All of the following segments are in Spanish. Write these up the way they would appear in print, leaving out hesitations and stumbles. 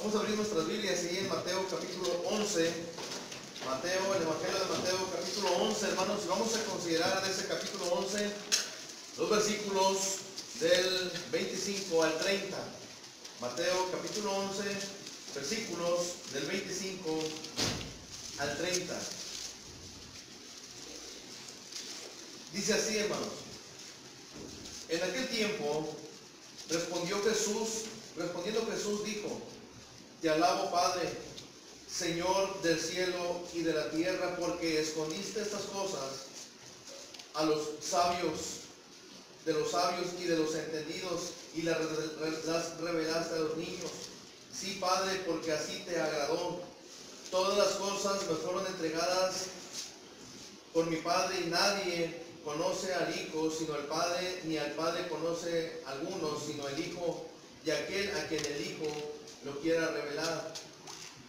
Vamos a abrir nuestras Biblias ahí en Mateo capítulo 11. Mateo, el Evangelio de Mateo capítulo 11, hermanos. Y vamos a considerar en ese capítulo 11 los versículos del 25 al 30. Mateo capítulo 11, versículos del 25 al 30. Dice así, hermanos. En aquel tiempo respondiendo Jesús dijo: Te alabo, Padre, Señor del cielo y de la tierra, porque escondiste estas cosas a los sabios, de los sabios y de los entendidos, y las revelaste a los niños. Sí, Padre, porque así te agradó. Todas las cosas me fueron entregadas por mi Padre, y nadie conoce al Hijo sino el Padre, ni al Padre conoce a alguno sino el Hijo, y aquel a quien el Hijo lo quiera revelar.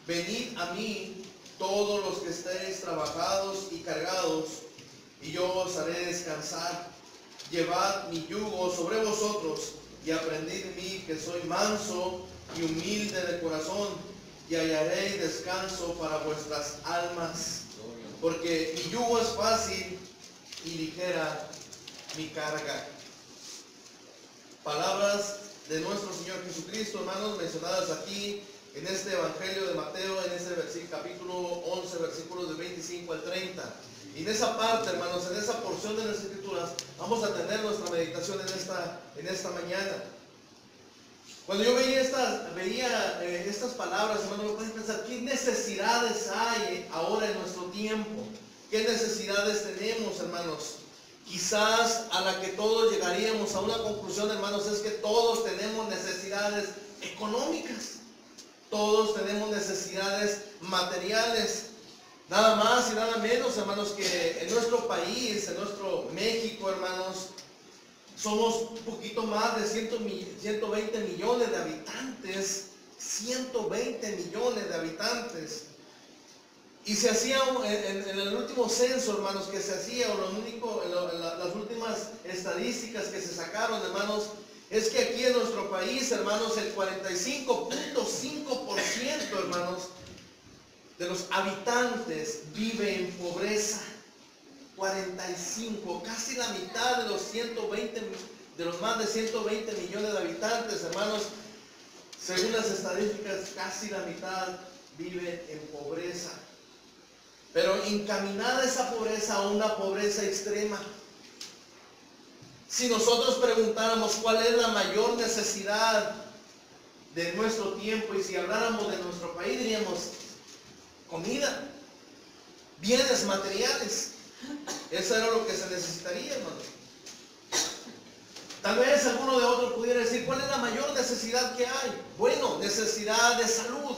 Venid a mí todos los que estéis trabajados y cargados, y yo os haré descansar. Llevad mi yugo sobre vosotros, y aprendid de mí, que soy manso y humilde de corazón, y hallaréis descanso para vuestras almas. Porque mi yugo es fácil y ligera mi carga. Palabras de nuestro Señor Jesucristo, hermanos, mencionadas aquí en este Evangelio de Mateo, en este capítulo 11, versículos de 25 al 30. Y en esa parte, hermanos, en esa porción de las Escrituras, vamos a tener nuestra meditación en esta mañana. Cuando yo veía estas palabras, hermanos, me pueden pensar: ¿qué necesidades hay ahora en nuestro tiempo? ¿Qué necesidades tenemos, hermanos? Quizás a la que todos llegaríamos a una conclusión, hermanos, es que todos tenemos necesidades económicas. Todos tenemos necesidades materiales. Nada más y nada menos, hermanos, que en nuestro país, en nuestro México, hermanos, somos un poquito más de 120 millones de habitantes. 120 millones de habitantes. Y se hacía en el último censo, hermanos, que se hacía, las últimas estadísticas que se sacaron, hermanos, es que aquí en nuestro país, hermanos, el 45.5%, hermanos, de los habitantes vive en pobreza. 45, casi la mitad de los más de 120 millones de habitantes, hermanos, según las estadísticas, casi la mitad vive en pobreza. Pero encaminada esa pobreza a una pobreza extrema. Si nosotros preguntáramos cuál es la mayor necesidad de nuestro tiempo, y si habláramos de nuestro país, diríamos: comida, bienes materiales. Eso era lo que se necesitaría, hermano. Tal vez alguno de otros pudiera decir: ¿cuál es la mayor necesidad que hay? Bueno, necesidad de salud.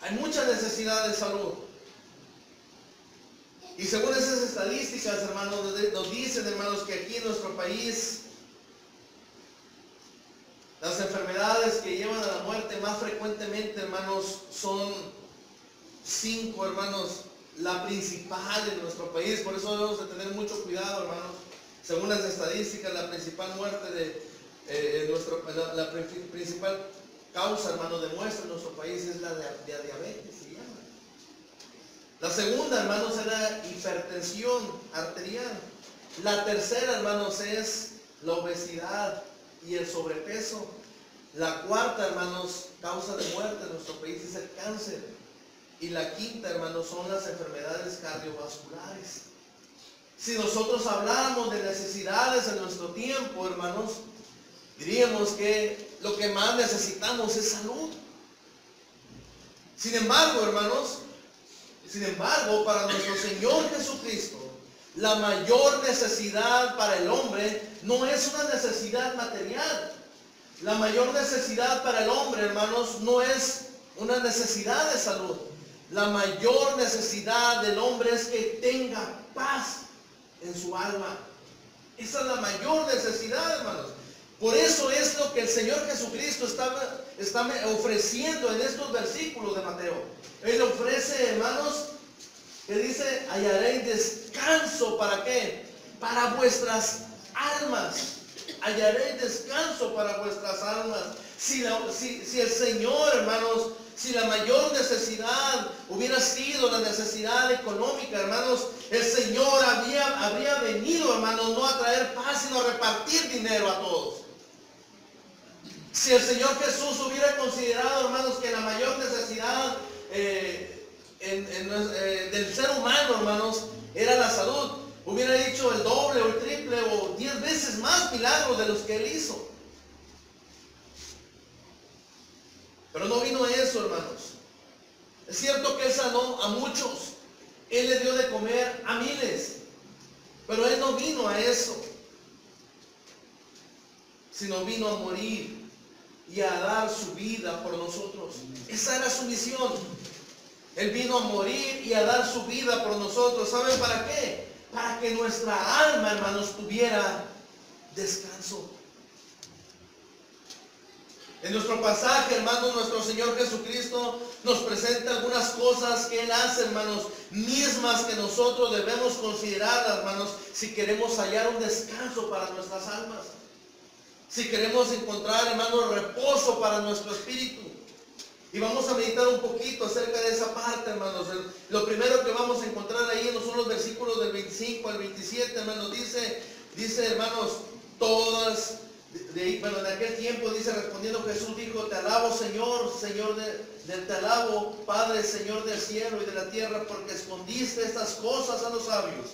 Hay mucha necesidad de salud. Y según esas estadísticas, hermanos, nos dicen, hermanos, que aquí en nuestro país las enfermedades que llevan a la muerte más frecuentemente, hermanos, son 5, hermanos, la principal en nuestro país. Por eso debemos de tener mucho cuidado, hermanos. Según las estadísticas, la principal muerte la principal causa, hermano, de muerte en nuestro país es la de diabetes, se llama. La segunda, hermanos, es la hipertensión arterial. La tercera, hermanos, es la obesidad y el sobrepeso. La cuarta, hermanos, causa de muerte en nuestro país es el cáncer. Y la quinta, hermanos, son las enfermedades cardiovasculares. Si nosotros habláramos de necesidades en nuestro tiempo, hermanos, diríamos que lo que más necesitamos es salud. Sin embargo, hermanos, para nuestro Señor Jesucristo, la mayor necesidad para el hombre no es una necesidad material. La mayor necesidad para el hombre, hermanos, no es una necesidad de salud. La mayor necesidad del hombre es que tenga paz en su alma. Esa es la mayor necesidad, hermanos. Por eso es lo que el Señor Jesucristo está ofreciendo en estos versículos de Mateo. Él ofrece, hermanos, que dice: hallaréis descanso. ¿Para qué? Para vuestras almas. hallaréis descanso para vuestras almas. Si el Señor, hermanos, si la mayor necesidad hubiera sido la necesidad económica, hermanos, el Señor habría venido, hermanos, no a traer paz, sino a repartir dinero a todos. Si el Señor Jesús hubiera considerado, hermanos, que la mayor necesidad del ser humano, hermanos, era la salud, hubiera dicho el doble o el triple o 10 veces más milagros de los que Él hizo. Pero no vino eso, hermanos. Es cierto que Él sanó a muchos. Él le dio de comer a miles. Pero Él no vino a eso, sino vino a morir y a dar su vida por nosotros. Esa era su misión. Él vino a morir y a dar su vida por nosotros. ¿Saben para qué? Para que nuestra alma, hermanos, tuviera descanso. En nuestro pasaje, hermanos, nuestro Señor Jesucristo nos presenta algunas cosas que Él hace, hermanos, mismas que nosotros debemos considerar, hermanos, si queremos hallar un descanso para nuestras almas. Si queremos encontrar, hermanos, reposo para nuestro espíritu. Y vamos a meditar un poquito acerca de esa parte, hermanos. Lo primero que vamos a encontrar ahí son los versículos del 25 al 27, hermanos. Dice, hermanos, todas, en aquel tiempo, dice, respondiendo Jesús dijo, te alabo, Señor, te alabo, Padre, Señor del cielo y de la tierra, porque escondiste estas cosas a los sabios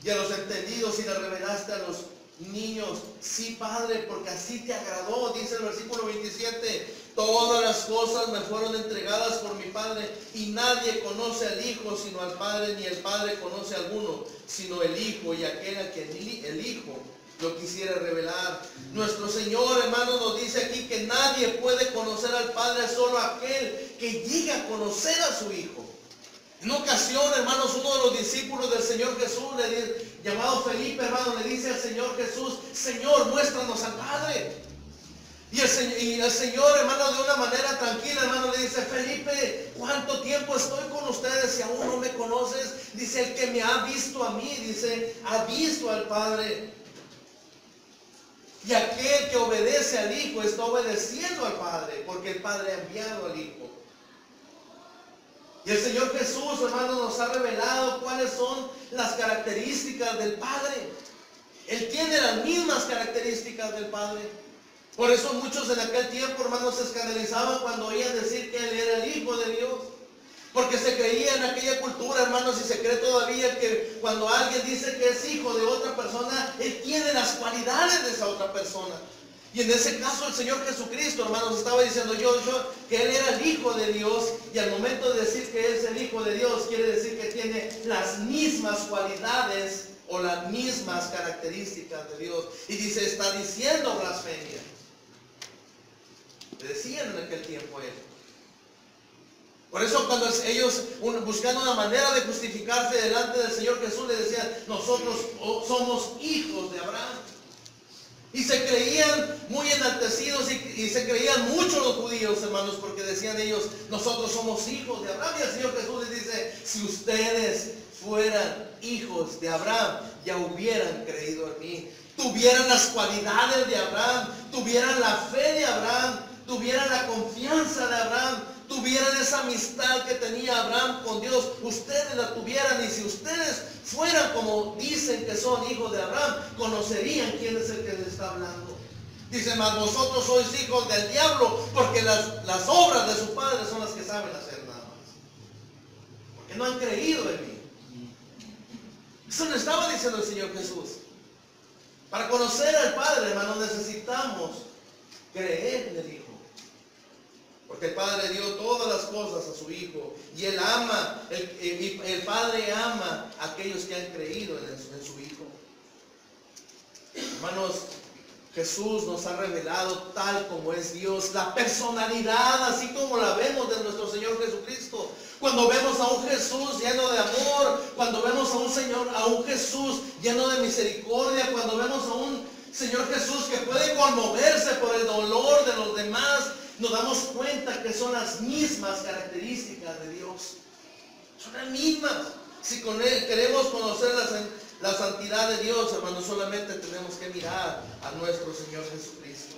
y a los entendidos y las revelaste a los niños. Sí, Padre, porque así te agradó. Dice el versículo 27, todas las cosas me fueron entregadas por mi Padre, y nadie conoce al Hijo sino al Padre, ni el Padre conoce a alguno sino el Hijo, y aquel a quien el Hijo lo quisiera revelar. Nuestro Señor, hermano, nos dice aquí que nadie puede conocer al Padre, solo aquel que llega a conocer a su Hijo. En una ocasión, hermanos, uno de los discípulos del Señor Jesús, llamado Felipe, hermano, le dice al Señor Jesús, Señor, muéstranos al Padre. Y el Señor, hermano, de una manera tranquila, hermano, le dice, Felipe, ¿cuánto tiempo estoy con ustedes y aún no me conoces? Dice, el que me ha visto a mí, dice, ha visto al Padre. Y aquel que obedece al Hijo está obedeciendo al Padre, porque el Padre ha enviado al Hijo. Y el Señor Jesús, hermano, nos ha revelado cuáles son las características del Padre. Él tiene las mismas características del Padre. Por eso muchos en aquel tiempo, hermanos, se escandalizaban cuando oían decir que Él era el Hijo de Dios. Porque se creía en aquella cultura, hermanos, y se cree todavía que cuando alguien dice que es hijo de otra persona, Él tiene las cualidades de esa otra persona. Y en ese caso el Señor Jesucristo, hermanos, estaba diciendo que Él era el Hijo de Dios, y al momento de decir que es el Hijo de Dios, quiere decir que tiene las mismas cualidades o las mismas características de Dios. Y dice, está diciendo blasfemia. Le decían en aquel tiempo a Él. Por eso cuando ellos buscando una manera de justificarse delante del Señor Jesús, le decían, nosotros somos hijos de Abraham. Y se creían muy enaltecidos y se creían mucho los judíos, hermanos, porque decían ellos, nosotros somos hijos de Abraham. Y el Señor Jesús les dice, si ustedes fueran hijos de Abraham, ya hubieran creído en mí. Tuvieran las cualidades de Abraham, tuvieran la fe de Abraham, tuvieran la confianza de Abraham, tuvieran esa amistad que tenía Abraham con Dios, ustedes la tuvieran. Y si ustedes fueran como dicen que son hijos de Abraham, conocerían quién es el que les está hablando. Dice, mas vosotros sois hijos del diablo, porque las obras de su padre son las que saben hacer nada más. Porque no han creído en mí. Eso le estaba diciendo el Señor Jesús. Para conocer al Padre, hermano, necesitamos creer en el Hijo. Porque el Padre dio todas las cosas a su Hijo. Y Él ama, el Padre ama a aquellos que han creído en su Hijo. Hermanos, Jesús nos ha revelado tal como es Dios, la personalidad así como la vemos de nuestro Señor Jesucristo. Cuando vemos a un Jesús lleno de amor, cuando vemos a un Jesús lleno de misericordia, cuando vemos a un Señor Jesús que puede conmoverse por el dolor de los demás, nos damos cuenta que son las mismas características de Dios. Son las mismas. Si con Él queremos conocerlas la santidad de Dios, hermanos, solamente tenemos que mirar a nuestro Señor Jesucristo.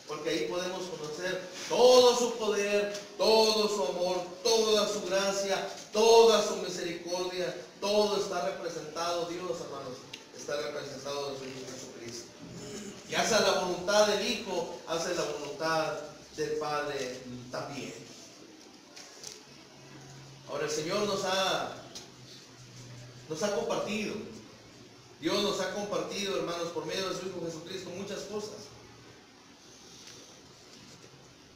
Porque ahí podemos conocer todo su poder, todo su amor, toda su gracia, toda su misericordia. Todo está representado, Dios, hermanos, está representado en su Hijo Jesucristo. Y hace la voluntad del Hijo, hace la voluntad del Padre también. Ahora el Señor nos ha compartido, Dios nos ha compartido, hermanos, por medio de su Hijo Jesucristo, muchas cosas.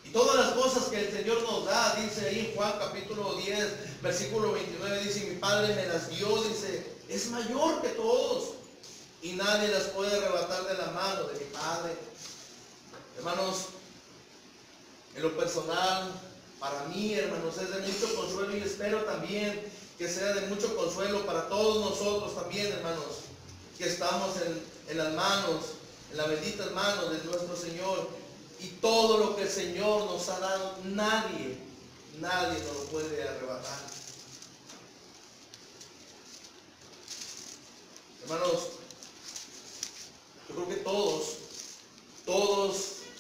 Y todas las cosas que el Señor nos da, dice ahí en Juan capítulo 10, versículo 29, dice: mi Padre me las dio, dice, es mayor que todos, y nadie las puede arrebatar de la mano de mi Padre. Hermanos, en lo personal, para mí, hermanos, es de mucho consuelo, y espero también que sea de mucho consuelo para todos nosotros también, hermanos, que estamos en las manos, en las benditas manos de nuestro Señor. Y todo lo que el Señor nos ha dado, nadie nos lo puede arrebatar. Hermanos, yo creo que todos,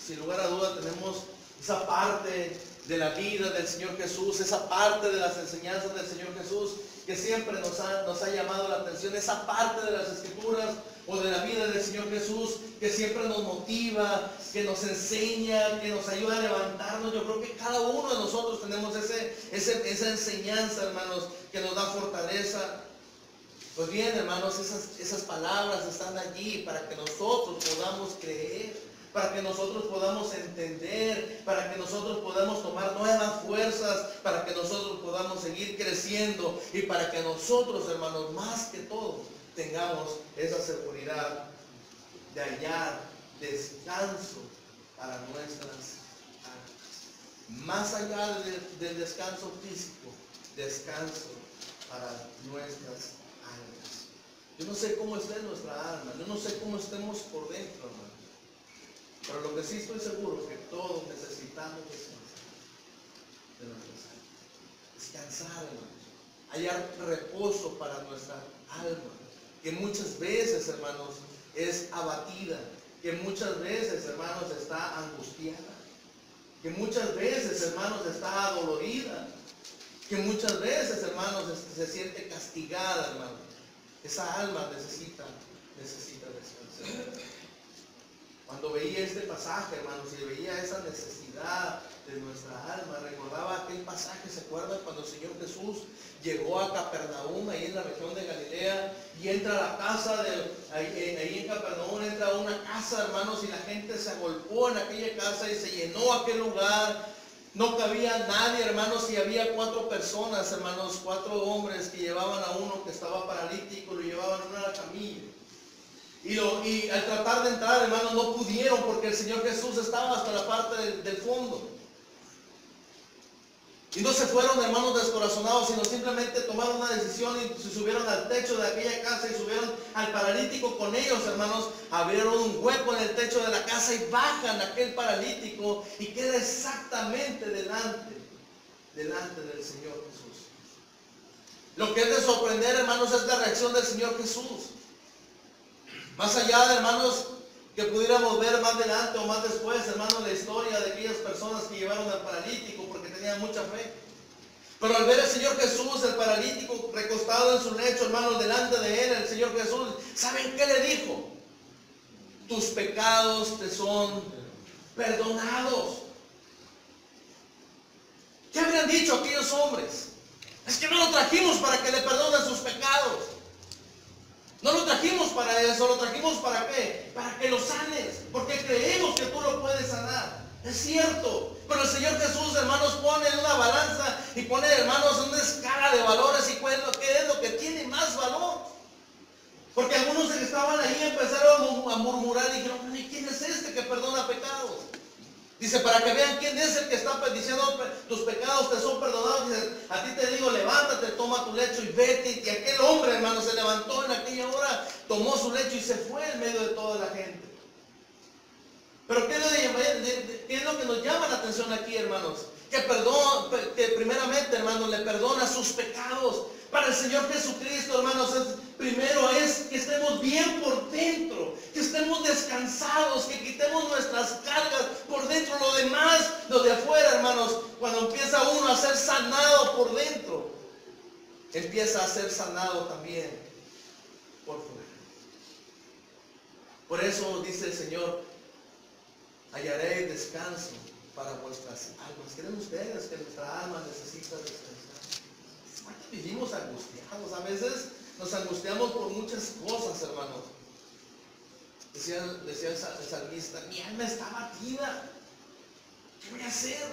sin lugar a duda, tenemos esa parte de la vida del Señor Jesús, esa parte de las enseñanzas del Señor Jesús que siempre nos ha llamado la atención, esa parte de las Escrituras o de la vida del Señor Jesús que siempre nos motiva, que nos enseña, que nos ayuda a levantarnos. Yo creo que cada uno de nosotros tenemos esa enseñanza, hermanos, que nos da fortaleza. Pues bien, hermanos, esas palabras están allí para que nosotros podamos creer, para que nosotros podamos entender, para que nosotros podamos tomar nuevas fuerzas, para que nosotros podamos seguir creciendo y para que nosotros, hermanos, más que todo, tengamos esa seguridad de hallar descanso para nuestras almas. Más allá del descanso físico, descanso para nuestras almas. Yo no sé cómo esté nuestra alma, yo no sé cómo estemos por dentro, hermano. Pero lo que sí estoy seguro es que todos necesitamos descansar de nuestras almas. Descansar, hermanos. Hallar reposo para nuestra alma, que muchas veces, hermanos, es abatida, que muchas veces, hermanos, está angustiada, que muchas veces, hermanos, está adolorida, que muchas veces, hermanos, se siente castigada, hermanos. Esa alma necesita descansar. Cuando veía este pasaje, hermanos, y veía esa necesidad de nuestra alma, recordaba aquel pasaje, ¿se acuerdan? Cuando el Señor Jesús llegó a Capernaum, ahí en la región de Galilea, y entra a la casa, ahí en Capernaum, entra a una casa, hermanos, y la gente se agolpó en aquella casa y se llenó aquel lugar. No cabía nadie, hermanos, y había 4 personas, hermanos, 4 hombres que llevaban a uno que estaba paralítico, lo llevaban en una camilla. Y al tratar de entrar, hermanos, no pudieron porque el Señor Jesús estaba hasta la parte del fondo. Y no se fueron, hermanos, descorazonados, sino simplemente tomaron una decisión y se subieron al techo de aquella casa y subieron al paralítico con ellos, hermanos. Abrieron un hueco en el techo de la casa y bajan aquel paralítico y queda exactamente delante del Señor Jesús. Lo que es de sorprender, hermanos, es la reacción del Señor Jesús. Más allá de, hermanos, que pudiéramos ver más adelante o más después, hermanos, la historia de aquellas personas que llevaron al paralítico porque tenían mucha fe. Pero al ver al Señor Jesús, el paralítico recostado en su lecho, hermanos, delante de él, el Señor Jesús, ¿saben qué le dijo? Tus pecados te son perdonados. ¿Qué habrían dicho aquellos hombres? Es que no lo trajimos para que le perdonen sus pecados. No lo trajimos para eso, lo trajimos ¿para qué? Para que lo sanes, porque creemos que tú lo puedes sanar. Es cierto, pero el Señor Jesús, hermanos, pone en una balanza y pone, hermanos, una escala de valores y ¿qué es lo que tiene más valor? Porque algunos que estaban ahí empezaron a murmurar y dijeron: ¿y quién es este que perdona pecados? Dice, para que vean quién es el que está diciendo tus pecados te son perdonados. Dice, a ti te digo, levántate, toma tu lecho y vete. Y aquel hombre, hermano, se levantó en aquella hora, tomó su lecho y se fue en medio de toda la gente. Pero ¿qué es lo que nos llama la atención aquí, hermanos? Que primeramente, hermanos, le perdona sus pecados. Para el Señor Jesucristo, hermanos, es Primero es que estemos bien por dentro, que estemos descansados, que quitemos nuestras cargas por dentro. Lo demás, lo de afuera, hermanos, cuando empieza uno a ser sanado por dentro, empieza a ser sanado también por fuera. Por eso dice el Señor, hallaré descanso para vuestras almas. ¿Creen ustedes que nuestra alma necesita descansar? Vivimos angustiados. A veces nos angustiamos por muchas cosas, hermanos. Decía el salmista, mi alma está abatida. ¿Qué voy a hacer?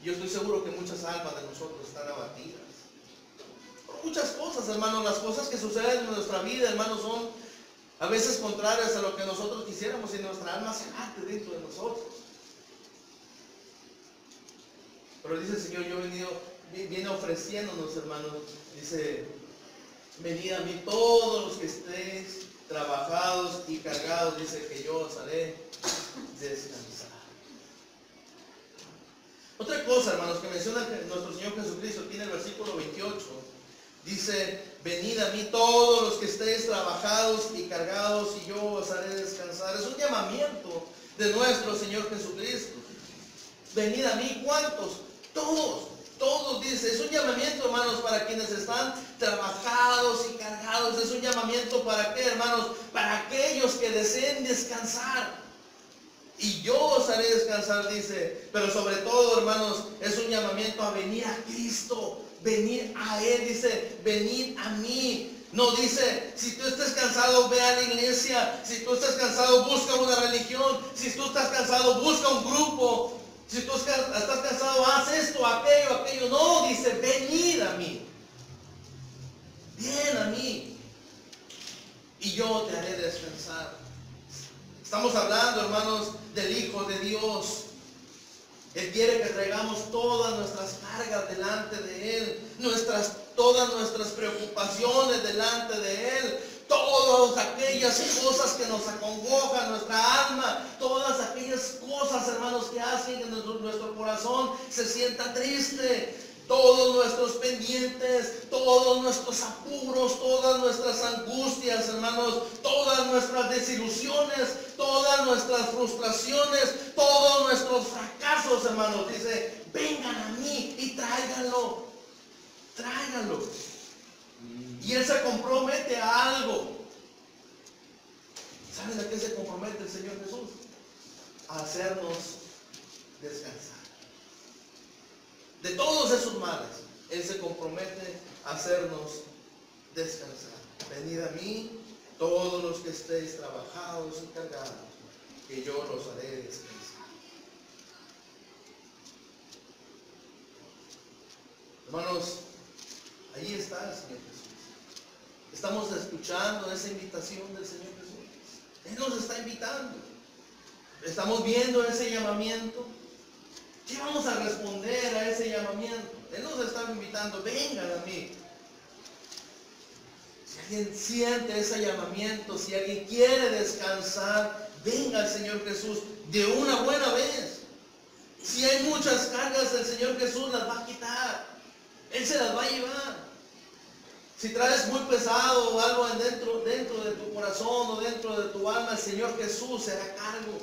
Yo estoy seguro que muchas almas de nosotros están abatidas por muchas cosas, hermanos. Las cosas que suceden en nuestra vida, hermanos, son a veces contrarias a lo que nosotros quisiéramos, y nuestra alma se abate dentro de nosotros. Pero dice el Señor, viene ofreciéndonos, hermanos, dice, venid a mí todos los que estéis trabajados y cargados, dice que yo os haré descansar. Otra cosa, hermanos, que menciona nuestro Señor Jesucristo aquí en el versículo 28, dice, venid a mí todos los que estéis trabajados y cargados y yo os haré descansar. Es un llamamiento de nuestro Señor Jesucristo. Venid a mí, ¿cuántos? Todos, dice. Es un llamamiento, hermanos, para quienes están trabajados y cargados. Es un llamamiento para qué, hermanos, para aquellos que deseen descansar. Y yo os haré descansar, dice. Pero sobre todo, hermanos, es un llamamiento a venir a Cristo, venir a Él. Dice, venid a mí. No dice, si tú estás cansado, ve a la iglesia. Si tú estás cansado, busca una religión. Si tú estás cansado, busca un grupo. Si tú estás cansado, haz esto, aquello. No, dice, venid a mí. Ven a mí. Y yo te haré descansar. Estamos hablando, hermanos, del Hijo de Dios. Él quiere que traigamos todas nuestras cargas delante de Él, todas nuestras preocupaciones delante de Él, todas aquellas cosas que nos acongojan nuestra alma, todas aquellas cosas, hermanos, que hacen que nuestro corazón se sienta triste. Todos nuestros pendientes, todos nuestros apuros, todas nuestras angustias, hermanos, todas nuestras desilusiones, todas nuestras frustraciones, todos nuestros fracasos, hermanos. Dice, vengan a mí y tráiganlo. Y Él se compromete a algo. ¿Saben a qué se compromete el Señor Jesús? A hacernos descansar. De todos esos males, Él se compromete a hacernos descansar. Venid a mí, todos los que estéis trabajados y cargados, que yo los haré descansar. Hermanos, ahí está el Señor Jesús. Estamos escuchando esa invitación del Señor Jesús. Él nos está invitando. Estamos viendo ese llamamiento. ¿Qué vamos a responder a ese llamamiento? Él nos está invitando, vengan a mí. Si alguien siente ese llamamiento, si alguien quiere descansar, venga al Señor Jesús de una buena vez. Si hay muchas cargas, el Señor Jesús las va a quitar. Él se las va a llevar. Si traes muy pesado o algo dentro de tu corazón o dentro de tu alma, el Señor Jesús se hará cargo.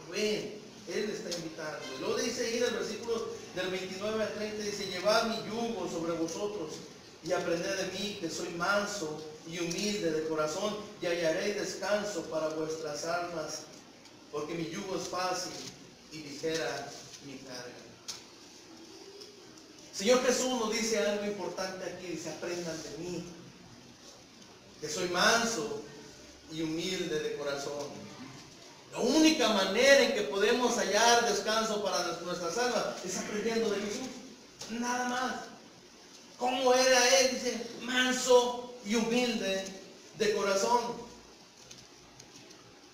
Ven. Él está invitando. Y luego dice ahí en el versículo del 29 al 30, dice, llevad mi yugo sobre vosotros y aprended de mí, que soy manso y humilde de corazón, y hallaréis descanso para vuestras almas, porque mi yugo es fácil y ligera mi carga. Señor Jesús nos dice algo importante aquí, dice, aprendan de mí, que soy manso y humilde de corazón. La única manera en que podemos hallar descanso para nuestras almas es aprendiendo de Jesús. Nada más. ¿Cómo era Él? Dice, manso y humilde de corazón.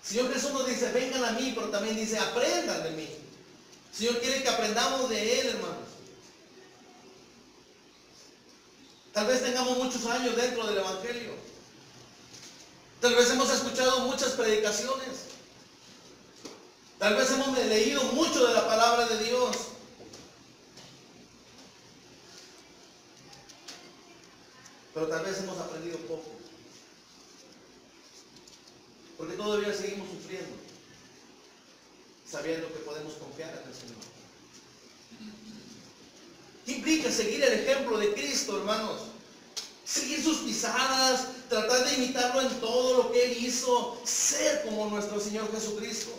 El Señor Jesús nos dice, vengan a mí, pero también dice, aprendan de mí. El Señor quiere que aprendamos de Él, hermanos. Tal vez tengamos muchos años dentro del Evangelio. Tal vez hemos escuchado muchas predicaciones. Tal vez hemos leído mucho de la palabra de Dios. pero tal vez hemos aprendido poco. Porque todavía seguimos sufriendo, sabiendo que podemos confiar en el Señor. ¿Qué implica seguir el ejemplo de Cristo, hermanos? Seguir sus pisadas, tratar de imitarlo en todo lo que Él hizo, ser como nuestro Señor Jesucristo.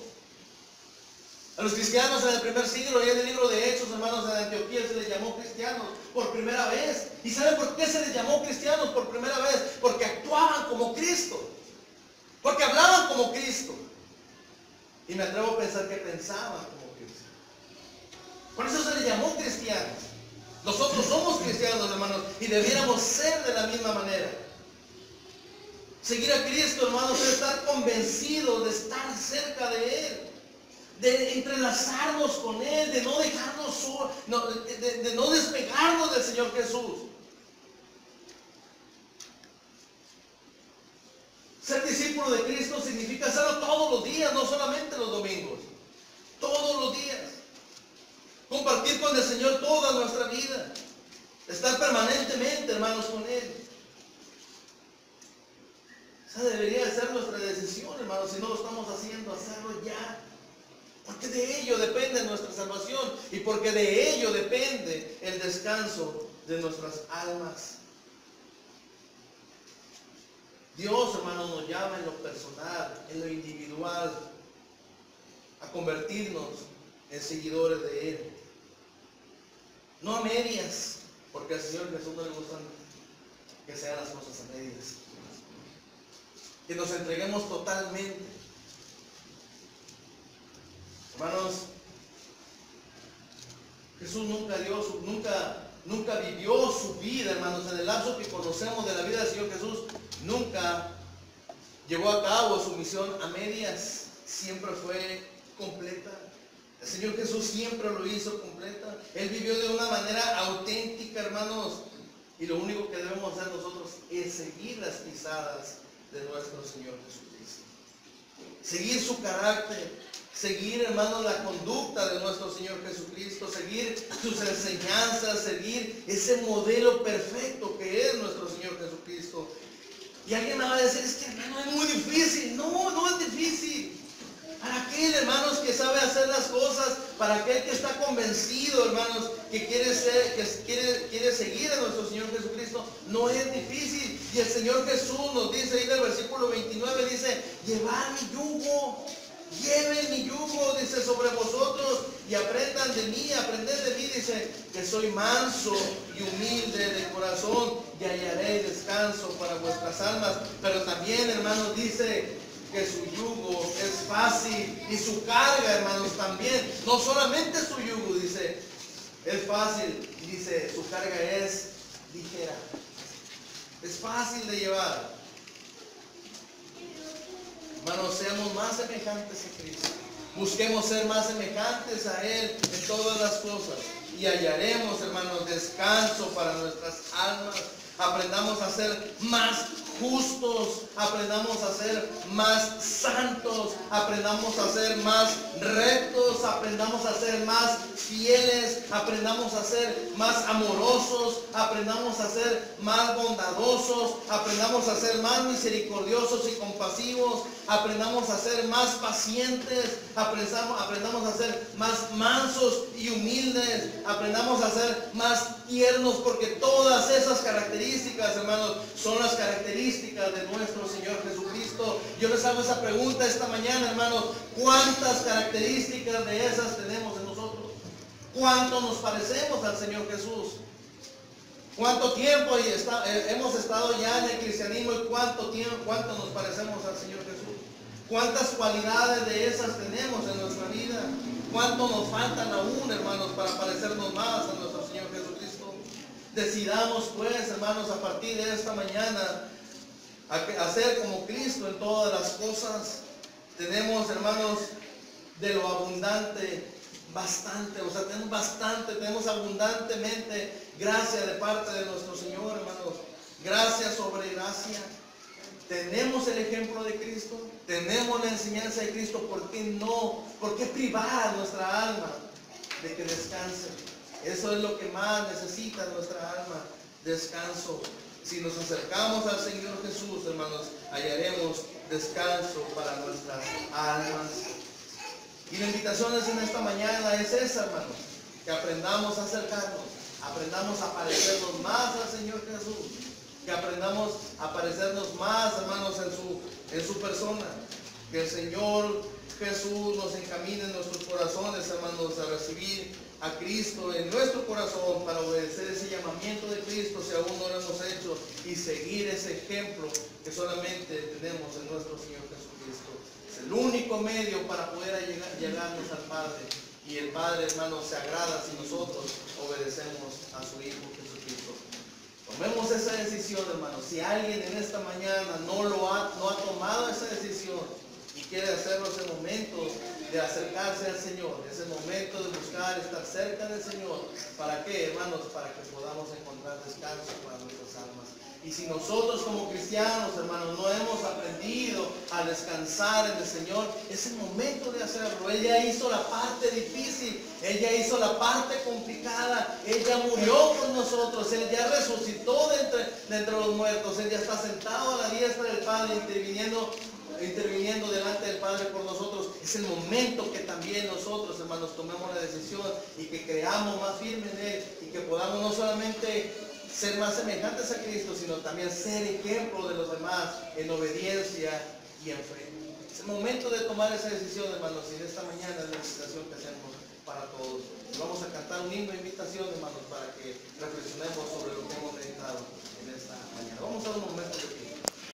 A los cristianos en el primer siglo, y en el libro de Hechos, hermanos, en Antioquía se les llamó cristianos por primera vez. ¿Y saben por qué se les llamó cristianos por primera vez? Porque actuaban como Cristo, porque hablaban como Cristo. Y me atrevo a pensar que pensaban como Cristo. Por eso se les llamó cristianos. Nosotros somos cristianos, hermanos, y debiéramos ser de la misma manera. Seguir a Cristo, hermanos, es estar convencidos de estar cerca de Él, de entrelazarnos con Él, de no dejarnos solos, de no despegarnos del Señor Jesús. Ser discípulo de Cristo significa hacerlo todos los días, no solamente los domingos. Todos los días. Compartir con el Señor toda nuestra vida. Estar permanentemente, hermanos, con Él. Esa debería de ser nuestra decisión, hermanos. Si no lo estamos haciendo, hacerlo ya. Porque de ello depende nuestra salvación. Y porque de ello depende el descanso de nuestras almas. Dios, hermanos, nos llama en lo personal, en lo individual, a convertirnos en seguidores de Él. No a medias, porque al Señor Jesús no le gustan que sean las cosas a medias. Que nos entreguemos totalmente. Hermanos, Jesús nunca vivió su vida, hermanos, en el lapso que conocemos de la vida del Señor Jesús. Nunca llevó a cabo su misión a medias. Siempre fue completa. El Señor Jesús siempre lo hizo completa. Él vivió de una manera auténtica, hermanos. Y lo único que debemos hacer nosotros es seguir las pisadas de nuestro Señor Jesucristo. Seguir su carácter. Seguir, hermanos, la conducta de nuestro Señor Jesucristo. Seguir sus enseñanzas. Seguir ese modelo perfecto que es nuestro Señor Jesucristo. Y alguien me va a decir, es que, hermano, es muy difícil. No, no es difícil. Para aquel, hermanos, que sabe hacer las cosas, para aquel que está convencido, hermanos, que quiere seguir a nuestro Señor Jesucristo, no es difícil. Y el Señor Jesús nos dice ahí en el versículo 29, dice, llevad mi yugo, lleven mi yugo, dice, sobre vosotros, y aprendan de mí, aprended de mí, dice, que soy manso y humilde de corazón, y hallaré descanso para vuestras almas. Pero también, hermanos, dice que su yugo es fácil y su carga, hermanos, también. No solamente su yugo, dice, es fácil, dice, su carga es ligera. Es fácil de llevar. Hermanos, seamos más semejantes a Cristo. Busquemos ser más semejantes a Él en todas las cosas. Y hallaremos, hermanos, descanso para nuestras almas. Aprendamos a ser más justos, aprendamos a ser más santos, aprendamos a ser más rectos, aprendamos a ser más fieles, aprendamos a ser más amorosos, aprendamos a ser más bondadosos, aprendamos a ser más misericordiosos y compasivos, aprendamos a ser más pacientes, aprendamos a ser más mansos y humildes, aprendamos a ser más tiernos, porque todas esas características, hermanos, son las características de nuestro Señor Jesucristo. Yo les hago esa pregunta esta mañana, hermanos, ¿cuántas características de esas tenemos en nosotros? ¿Cuánto nos parecemos al Señor Jesús? ¿Cuánto tiempo hemos estado ya en el cristianismo y cuánto nos parecemos al Señor Jesús? ¿Cuántas cualidades de esas tenemos en nuestra vida? ¿Cuánto nos faltan aún, hermanos, para parecernos más a nuestro Señor Jesucristo? Decidamos, pues, hermanos, a partir de esta mañana, a ser como Cristo en todas las cosas. Tenemos, hermanos, de lo abundante, bastante, o sea, tenemos bastante, tenemos abundantemente gracia de parte de nuestro Señor, hermanos. Gracia sobre gracia. Tenemos el ejemplo de Cristo, tenemos la enseñanza de Cristo. ¿Por qué no? ¿Por qué privar a nuestra alma de que descanse? Eso es lo que más necesita nuestra alma, descanso. Si nos acercamos al Señor Jesús, hermanos, hallaremos descanso para nuestras almas. Y la invitación en esta mañana es esa, hermanos, que aprendamos a acercarnos, aprendamos a parecernos más al Señor Jesús, que aprendamos a parecernos más, hermanos, en su persona. Que el Señor Jesús nos encamine en nuestros corazones, hermanos, a recibir a Cristo en nuestro corazón para obedecer ese llamamiento de Cristo si aún no lo hemos hecho y seguir ese ejemplo que solamente tenemos en nuestro Señor Jesucristo. Es el único medio para poder llegarnos al Padre, y el Padre, hermanos, se agrada si nosotros obedecemos a su Hijo Jesucristo. Tomemos esa decisión, hermanos. Si alguien en esta mañana no ha tomado esa decisión y quiere hacerlo, ese momento de acercarse al Señor, ese momento de buscar estar cerca del Señor. ¿Para qué, hermanos? Para que podamos encontrar descanso para nuestras almas. Y si nosotros como cristianos, hermanos, no hemos aprendido a descansar en el Señor, es el momento de hacerlo. Ella hizo la parte difícil, ella hizo la parte complicada, ella murió por nosotros, Él ya resucitó de entre los muertos, Él ya está sentado a la diestra del Padre, interviniendo delante del Padre por nosotros. Es el momento que también nosotros, hermanos, tomemos la decisión y que creamos más firme en Él, y que podamos no solamente ser más semejantes a Cristo, sino también ser ejemplo de los demás en obediencia y en fe. Es el momento de tomar esa decisión, hermanos, y de esta mañana es la invitación que hacemos para todos. Y vamos a cantar un himno de invitación, hermanos, para que reflexionemos sobre lo que hemos meditado en esta mañana. Vamos a un momento de